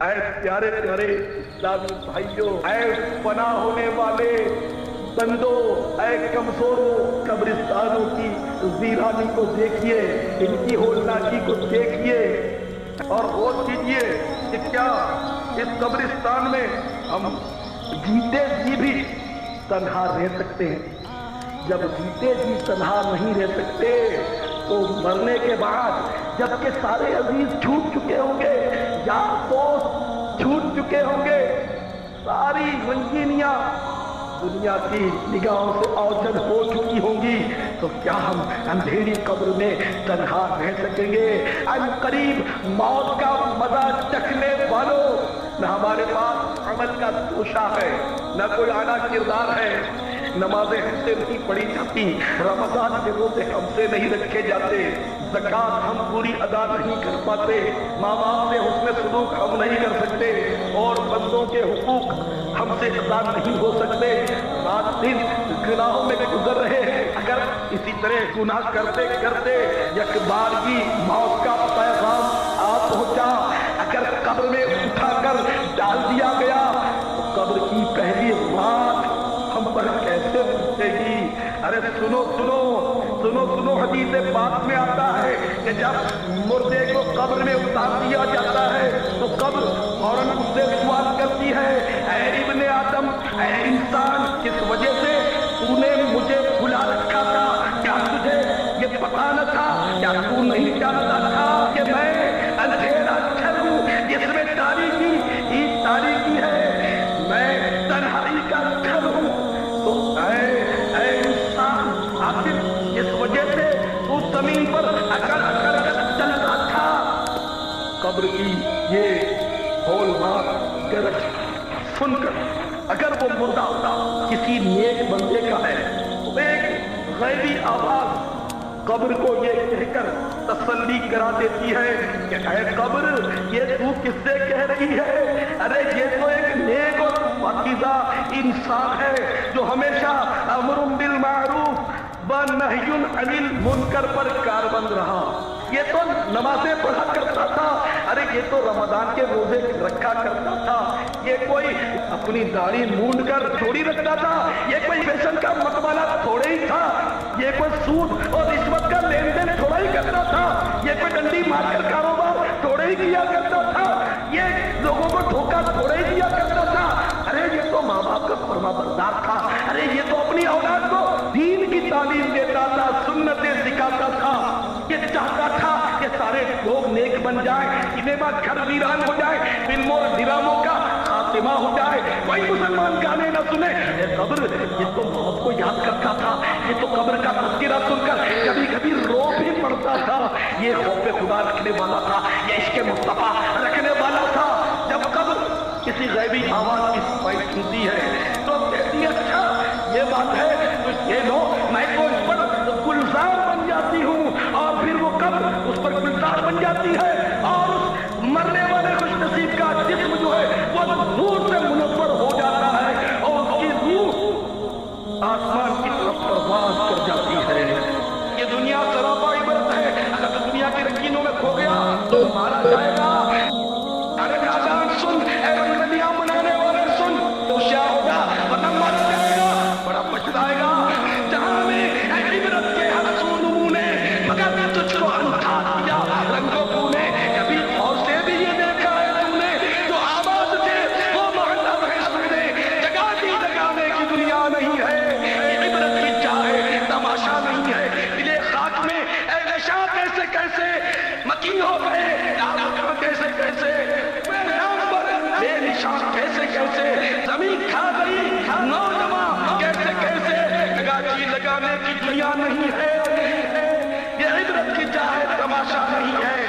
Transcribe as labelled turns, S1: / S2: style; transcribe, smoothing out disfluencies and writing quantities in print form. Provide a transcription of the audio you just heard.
S1: اے پیارے پیارے اسلامی بھائیوں، اے پناہ ہونے والے بندو، اے کمزوروں، قبرستانوں کی ویرانی کو دیکھیے، ان کی ہولناکی کو دیکھیے اور غور کیجیے کہ کیا اس قبرستان میں ہم جیتے جی بھی تنہا رہ سکتے ہیں؟ جب جیتے جی تنہا نہیں رہ سکتے تو مرنے کے بعد جب کہ سارے عزیز چھوٹ چکے ہوں گے، یار دوست چھوٹ چکے ہوں گے، ساری رنگینیاں دنیا کی نگاہوں سے اوجھل ہو چکی ہوں گی، تو کیا ہم اندھیری قبر میں تنہا رہ سکیں گے؟ ان قریب موت کا مزہ چکھنے والوں، نہ ہمارے پاس عمل کا توشہ ہے، نہ کوئی اعلیٰ کردار ہے، نمازیں ہم سے نہیں پڑھی جاتی، رمضان کے روزے ہم سے نہیں رکھے جاتے، زکوٰۃ ہم پوری ادا نہیں کر پاتے، ماں باپ سے حسن سلوک ہم نہیں کر سکتے، اور بندوں کے حقوق ہم سے ادا نہیں ہو سکتے، رات دن گناہوں میں گزر رہے ہیں۔ اگر اسی طرح گناہ کرتے کرتے یک بار کی موت کا پیغام آ پہنچا، اگر قبر میں اٹھا کر ڈال دیا گیا تو قبر کی پہلی رات ہم پر کیسے پہنچے گی؟ ارے سنو سنو سنو سنو، حدیث پاک میں آتا ہے کہ جب مردے کو قبر میں اتار دیا جاتا ہے تو قبر فوراً اس سے سوال کرتی ہے، اے ابن آدم، اے انسان، کس وجہ سے تو نے مجھے بلا رکھا تھا؟ کیا تجھے یہ پتا نہ تھا؟ کیا تو نہیں جانتا تھا کہ میں اندھیرا گھر ہوں جس میں تاریکی ہی تاریکی ہے، میں تنہائی کا گھر ہوں؟ تو اے انسان، آخر اس وجہ سے تو زمین پر اکڑ اکڑ کر چلتا تھا؟ قبر کی یہ ہولناک گرج سن کر اگر وہ مردہ ہوتا کسی نیک بندے کا ہے تو ایک غیبی آواز قبر کو یہ کہہ کر تسلی کرا دیتی ہے کہ اے قبر، یہ تو کس سے کہہ رہی ہے؟ ارے یہ تو ایک نیک اور پاکیزہ انسان ہے جو ہمیشہ امر بالمعروف و نہی عن المنکر پر کاربند رہا، یہ تو نمازیں پڑھا کرتا تھا، ارے یہ تو رمضان کے روزے رکھا کرتا تھا، یہ کوئی اپنی داڑھی مونڈ کر تھوڑی رکھتا تھا، یہ کوئی فیشن کا متوالا تھوڑے ہی تھا، یہ کوئی سود اور رشوت کا لین دین تھوڑا ہی کرتا تھا، یہ کوئی ڈنڈی مار کر کاروبار تھوڑے ہی کیا کرتا تھا، یہ لوگوں کو دھوکہ تھوڑے ہی دیا کرتا تھا، ارے یہ تو ماں باپ کا فرما بردار تھا، ارے یہ تو اپنی اولاد کو دین کی تعلیم دیتا تھا، سنتیں سکھاتا تھا، یہ چاہتا تھا کہ سارے لوگ نیک بن جائیں، سنیما گھر ویران ہو جائے، فلموں اور ڈراموں کا خاتمہ ہو جائے، کوئی مسلمان گانے نہ سنے۔ اے قبر، یہ تو موت کو یاد کرتا تھا، یہ تو قبر کا تذکرہ سن کر کبھی کبھی رو بھی پڑتا تھا، یہ خوف خدا رکھنے والا تھا، یہ عشق مصطفیٰ رکھنے والا تھا۔ جب قبر کسی غیبی آواز کی صفائی سنتی ہے تو کہتی ہے، اچھا یہ بات ہے تو یہ لو، میں تو اس پر گلزار بن جاتی ہوں، اور پھر وہ قبر اس پر گلزار بن جاتی ہے، اور اس مرنے والے خوش نصیب کا جسم جو ہے وہ نور سے منور ہو جاتا ہے، اور اس کی روح آسمان کی طرف پرواز کر جاتی ہے۔ یہ دنیا سراپا عبرت ہے، اگر تو دنیا کی رنگینوں میں کھو گیا تو مارا جائے گا۔ ارے نادان سن، اے رنگینیاں منانے والے سن، تو کیا ہوگا؟ ورنہ مارا جائے گا، بڑا پچھتائے گا۔ جہاں میں عبرت کے حسون نمونے مگر تجھ کو اندھا کیا رنگوں کو نے، کبھی اور سے بھی یہ دیکھا ہے تم نے، جو آباد تھے وہ محلہ ہے سن نے، جگہ دی جگانے کی دنیا نہیں ہے، یہ عبرت کی چاہے تماشا نہیں ہے۔ دلے خاک میں اے نشاں کیسے کیسے مکی ہو گئے، داغ کیسے کیسے بے نشان کیسے کیسے، زمین کھا گئی نوجوان کیسے کیسے، جگہ جی لگانے کی دنیا نہیں ہے، یہ عبرت کی چاہے تماشا نہیں ہے۔